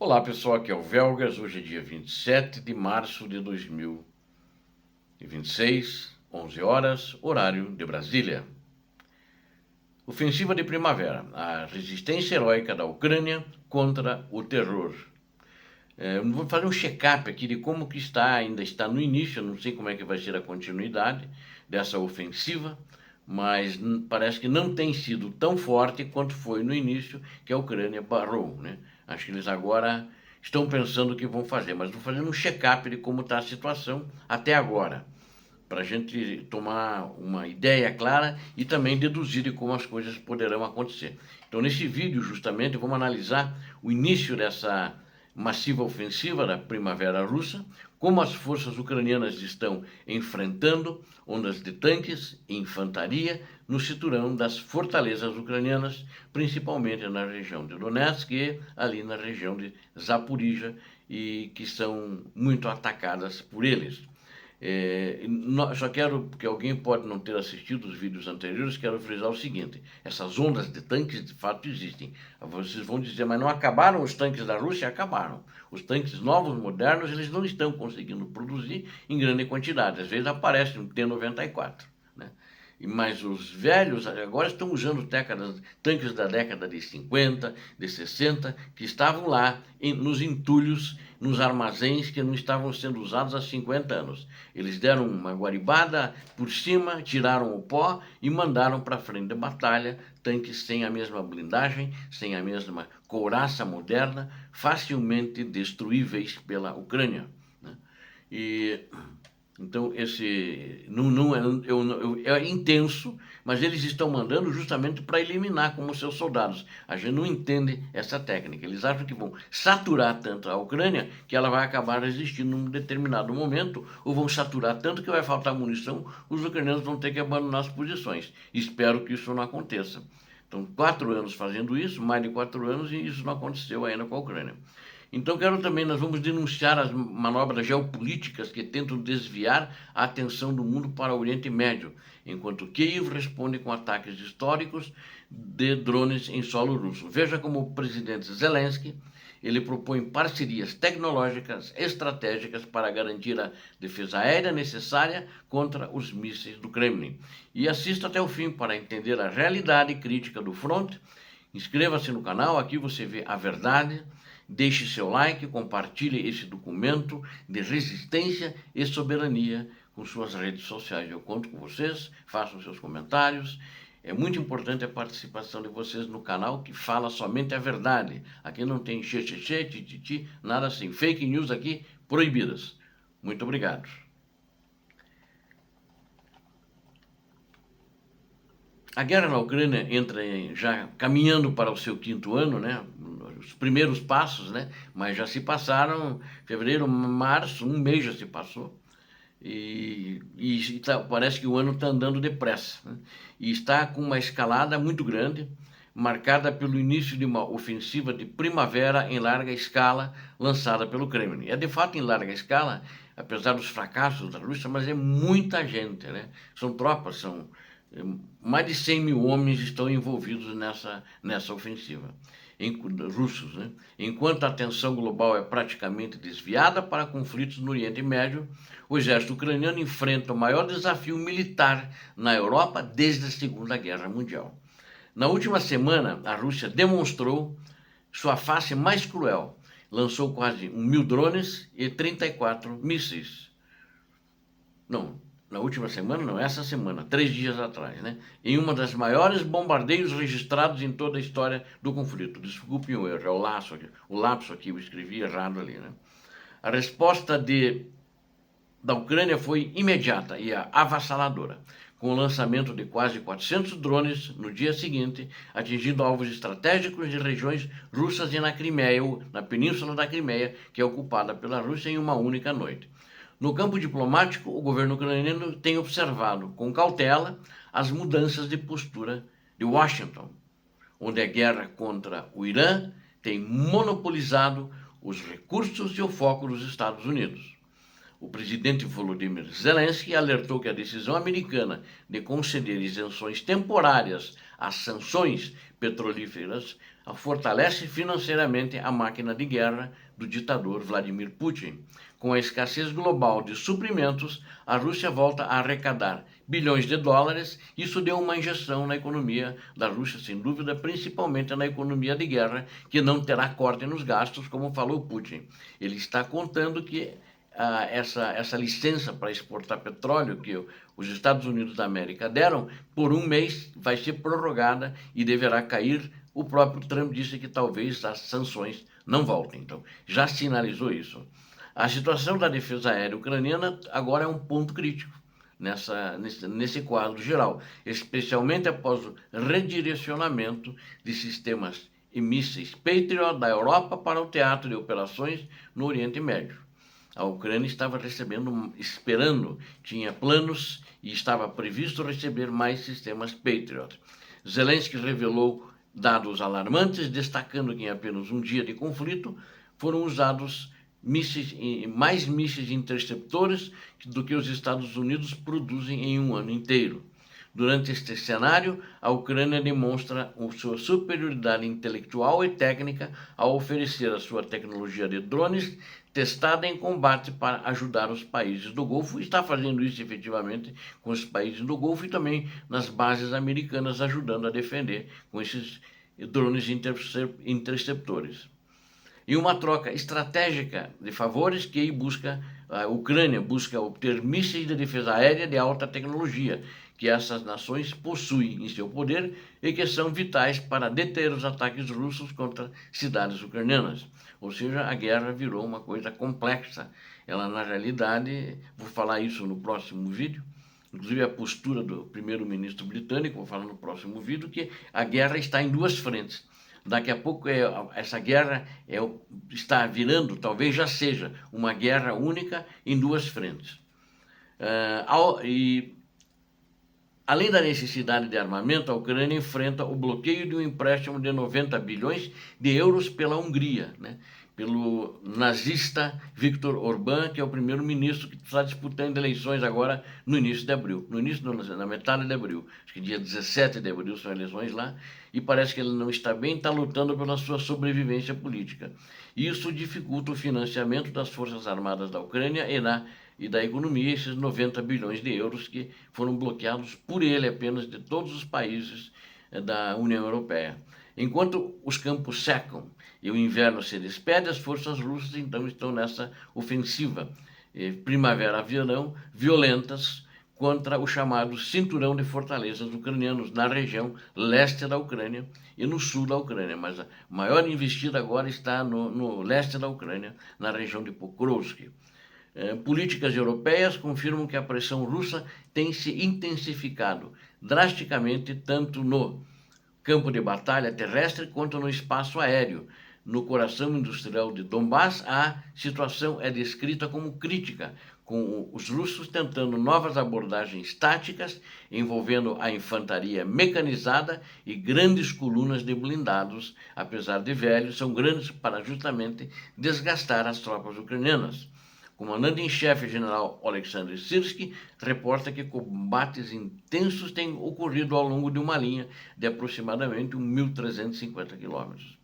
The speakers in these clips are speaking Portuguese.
Olá pessoal, aqui é o Velgas, hoje é dia 27 de março de 2026, 11 horas, horário de Brasília. Ofensiva de primavera, a resistência heróica da Ucrânia contra o terror. Vou fazer um check-up aqui de como que ainda está no início, não sei como é que vai ser a continuidade dessa ofensiva, mas parece que não tem sido tão forte quanto foi no início, que a Ucrânia barrou, né? Acho que eles agora estão pensando o que vão fazer, mas vou fazer um check-up de como está a situação até agora, para a gente tomar uma ideia clara e também deduzir de como as coisas poderão acontecer. Então, nesse vídeo, justamente, vamos analisar o início dessa massiva ofensiva da primavera russa, como as forças ucranianas estão enfrentando ondas de tanques e infantaria no cinturão das fortalezas ucranianas, principalmente na região de Donetsk e ali na região de Zaporizhia, e que são muito atacadas por eles. Só quero, porque alguém pode não ter assistido os vídeos anteriores, quero frisar o seguinte: essas ondas de tanques de fato existem. Vocês vão dizer, mas não acabaram os tanques da Rússia? Acabaram. Os tanques novos, modernos, eles não estão conseguindo produzir em grande quantidade. Às vezes aparece um T-94, né? Mas os velhos agora estão usando tanques da década de 50, de 60, que estavam lá nos entulhos, nos armazéns que não estavam sendo usados há 50 anos. Eles deram uma guaribada por cima, tiraram o pó e mandaram para a frente da batalha tanques sem a mesma blindagem, sem a mesma couraça moderna, facilmente destruíveis pela Ucrânia, né? E então, esse é intenso, mas eles estão mandando justamente para eliminar como seus soldados. A gente não entende essa técnica. Eles acham que vão saturar tanto a Ucrânia que ela vai acabar resistindo num determinado momento, ou vão saturar tanto que vai faltar munição, os ucranianos vão ter que abandonar as posições. Espero que isso não aconteça. Então, 4 anos fazendo isso, mais de 4 anos, e isso não aconteceu ainda com a Ucrânia. Então, nós vamos denunciar as manobras geopolíticas que tentam desviar a atenção do mundo para o Oriente Médio, enquanto Kiev responde com ataques históricos de drones em solo russo. Veja como o presidente Zelensky ele propõe parcerias tecnológicas estratégicas para garantir a defesa aérea necessária contra os mísseis do Kremlin. E assista até o fim para entender a realidade crítica do front. Inscreva-se no canal, aqui você vê a verdade. Deixe seu like, compartilhe esse documento de resistência e soberania com suas redes sociais. Eu conto com vocês, façam seus comentários. É muito importante a participação de vocês no canal, que fala somente a verdade. Aqui não tem xexexê, tititi, nada assim. Fake news aqui proibidas. Muito obrigado. A guerra na Ucrânia entra já caminhando para o seu 5º ano, né? Os primeiros passos, né? Mas já se passaram fevereiro, março, um mês já se passou. Parece que o ano está andando depressa, né? E está com uma escalada muito grande, marcada pelo início de uma ofensiva de primavera em larga escala lançada pelo Kremlin. É de fato em larga escala, apesar dos fracassos da Rússia, mas é muita gente, né? São tropas, são mais de 100 mil homens estão envolvidos nessa ofensiva, russos, né? Enquanto a atenção global é praticamente desviada para conflitos no Oriente Médio, o exército ucraniano enfrenta o maior desafio militar na Europa desde a Segunda Guerra Mundial. Na última semana, a Rússia demonstrou sua face mais cruel. Lançou quase 1.000 drones e 34 mísseis. Não, na última semana, não, essa semana, 3 dias atrás, né? Em uma das maiores bombardeios registrados em toda a história do conflito. Desculpe o erro, é o lapso aqui, eu escrevi errado ali, né? A resposta da Ucrânia foi imediata e avassaladora, com o lançamento de quase 400 drones no dia seguinte, atingindo alvos estratégicos de regiões russas e na Crimeia, na península da Crimeia, que é ocupada pela Rússia, em uma única noite. No campo diplomático, o governo ucraniano tem observado com cautela as mudanças de postura de Washington, onde a guerra contra o Irã tem monopolizado os recursos e o foco dos Estados Unidos. O presidente Volodymyr Zelensky alertou que a decisão americana de conceder isenções temporárias as sanções petrolíferas, fortalece financeiramente a máquina de guerra do ditador Vladimir Putin. Com a escassez global de suprimentos, a Rússia volta a arrecadar bilhões de dólares. Isso deu uma injeção na economia da Rússia, sem dúvida, principalmente na economia de guerra, que não terá corte nos gastos, como falou Putin. Ele está contando que essa licença para exportar petróleo que os Estados Unidos da América deram, por um mês vai ser prorrogada e deverá cair. O próprio Trump disse que talvez as sanções não voltem. Então, já sinalizou isso. A situação da defesa aérea ucraniana agora é um ponto crítico nesse quadro geral, especialmente após o redirecionamento de sistemas e mísseis Patriot da Europa para o teatro de operações no Oriente Médio. A Ucrânia estava esperando, tinha planos e estava previsto receber mais sistemas Patriot. Zelensky revelou dados alarmantes, destacando que em apenas um dia de conflito foram usados mais mísseis interceptores do que os Estados Unidos produzem em um ano inteiro. Durante este cenário, a Ucrânia demonstra sua superioridade intelectual e técnica ao oferecer a sua tecnologia de drones testada em combate para ajudar os países do Golfo. Está fazendo isso efetivamente com os países do Golfo e também nas bases americanas, ajudando a defender com esses drones interceptores. E uma troca estratégica de favores que a Ucrânia busca obter mísseis de defesa aérea de alta tecnologia, que essas nações possuem em seu poder e que são vitais para deter os ataques russos contra cidades ucranianas. Ou seja, a guerra virou uma coisa complexa. Ela, na realidade, vou falar isso no próximo vídeo, inclusive a postura do primeiro-ministro britânico, vou falar no próximo vídeo, que a guerra está em duas frentes. Daqui a pouco essa guerra está virando, talvez já seja, uma guerra única em duas frentes. Além da necessidade de armamento, a Ucrânia enfrenta o bloqueio de um empréstimo de 90 bilhões de euros pela Hungria, né? Pelo nazista Viktor Orbán, que é o primeiro-ministro que está disputando eleições agora no início de abril, na metade de abril, acho que dia 17 de abril são eleições lá, e parece que ele não está bem, está lutando pela sua sobrevivência política. Isso dificulta o financiamento das Forças Armadas da Ucrânia e da economia, esses 90 bilhões de euros que foram bloqueados por ele apenas de todos os países da União Europeia. Enquanto os campos secam e o inverno se despede, as forças russas então estão nessa ofensiva primavera-verão violentas contra o chamado cinturão de fortalezas ucranianos na região leste da Ucrânia e no sul da Ucrânia, mas a maior investida agora está no leste da Ucrânia, na região de Pokrovsk. Políticas europeias confirmam que a pressão russa tem se intensificado drasticamente tanto no campo de batalha terrestre quanto no espaço aéreo. No coração industrial de Donbass, a situação é descrita como crítica, com os russos tentando novas abordagens táticas envolvendo a infantaria mecanizada e grandes colunas de blindados, apesar de velhos, são grandes para justamente desgastar as tropas ucranianas. O comandante-em-chefe, general Alexander Syrskyi, reporta que combates intensos têm ocorrido ao longo de uma linha de aproximadamente 1.350 quilômetros.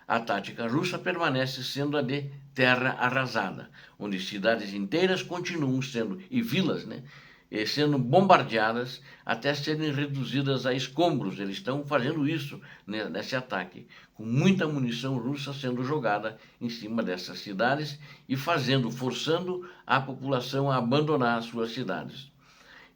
A tática russa permanece sendo a de terra arrasada, onde cidades inteiras continuam sendo, e vilas, sendo bombardeadas até serem reduzidas a escombros. Eles estão fazendo isso nesse ataque, com muita munição russa sendo jogada em cima dessas cidades e forçando a população a abandonar as suas cidades.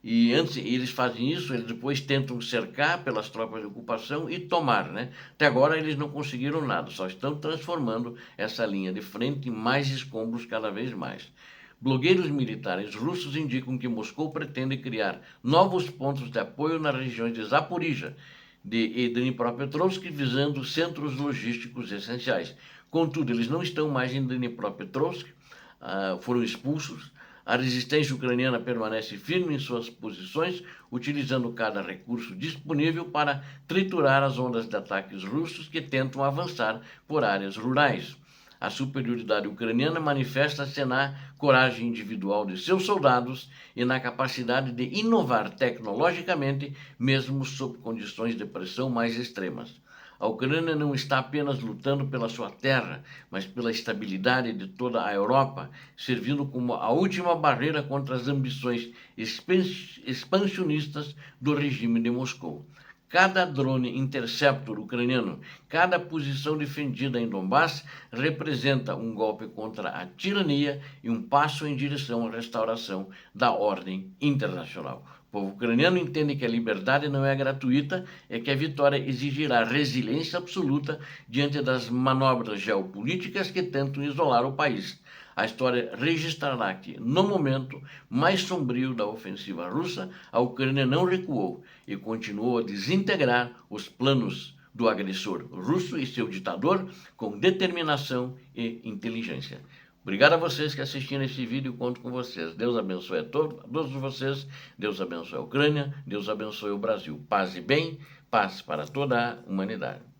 E antes eles fazem isso, eles depois tentam cercar pelas tropas de ocupação e tomar, Até agora eles não conseguiram nada, só estão transformando essa linha de frente em mais escombros cada vez mais. Blogueiros militares russos indicam que Moscou pretende criar novos pontos de apoio nas regiões de Zaporizhia e Dnipropetrovsk, visando centros logísticos essenciais. Contudo, eles não estão mais em Dnipropetrovsk, foram expulsos. A resistência ucraniana permanece firme em suas posições, utilizando cada recurso disponível para triturar as ondas de ataques russos que tentam avançar por áreas rurais. A superioridade ucraniana manifesta-se na coragem individual de seus soldados e na capacidade de inovar tecnologicamente, mesmo sob condições de pressão mais extremas. A Ucrânia não está apenas lutando pela sua terra, mas pela estabilidade de toda a Europa, servindo como a última barreira contra as ambições expansionistas do regime de Moscou. Cada drone interceptor ucraniano, cada posição defendida em Donbass representa um golpe contra a tirania e um passo em direção à restauração da ordem internacional. O povo ucraniano entende que a liberdade não é gratuita e que a vitória exigirá resiliência absoluta diante das manobras geopolíticas que tentam isolar o país. A história registrará que, no momento mais sombrio da ofensiva russa, a Ucrânia não recuou e continuou a desintegrar os planos do agressor russo e seu ditador com determinação e inteligência. Obrigado a vocês que assistiram esse vídeo, conto com vocês. Deus abençoe a todos vocês, Deus abençoe a Ucrânia, Deus abençoe o Brasil. Paz e bem, paz para toda a humanidade.